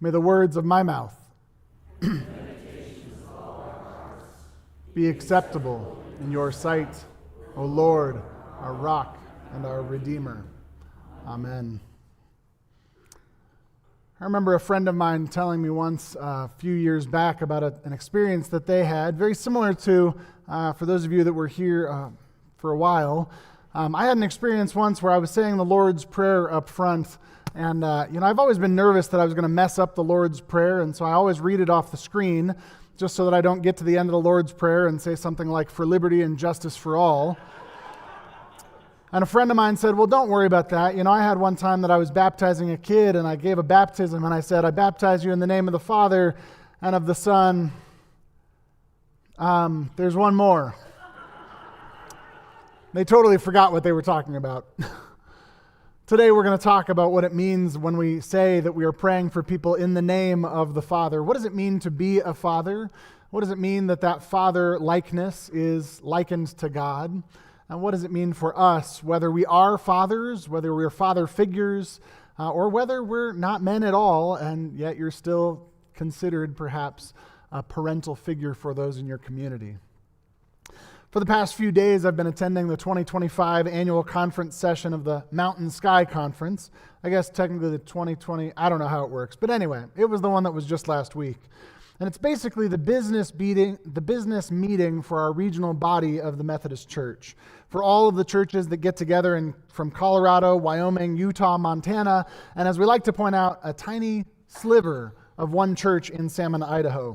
May the words of my mouth be acceptable in your sight, O Lord, our rock and our Redeemer. Amen. I remember a friend of mine telling me once a few years back about an experience that they had, very similar to, for those of you that were here for a while, I had an experience once where I was saying the Lord's Prayer up front, and I've always been nervous that I was going to mess up the Lord's Prayer, and so I always read it off the screen, just so that I don't get to the end of the Lord's Prayer and say something like, "For liberty and justice for all." And a friend of mine said, "Well, don't worry about that. I had one time that I was baptizing a kid, and I gave a baptism, and I said, 'I baptize you in the name of the Father and of the Son.' There's one more." They totally forgot what they were talking about. Today we're going to talk about what it means when we say that we are praying for people in the name of the Father. What does it mean to be a father? What does it mean that father likeness is likened to God? And what does it mean for us, whether we are fathers, whether we're father figures, or whether we're not men at all, and yet you're still considered perhaps a parental figure for those in your community? For the past few days, I've been attending the 2025 annual conference session of the Mountain Sky Conference. I guess technically the 2020, I don't know how it works. But anyway, it was the one that was just last week. And it's basically the business meeting for our regional body of the Methodist Church. For all of the churches that get together from Colorado, Wyoming, Utah, Montana, and as we like to point out, a tiny sliver of one church in Salmon, Idaho.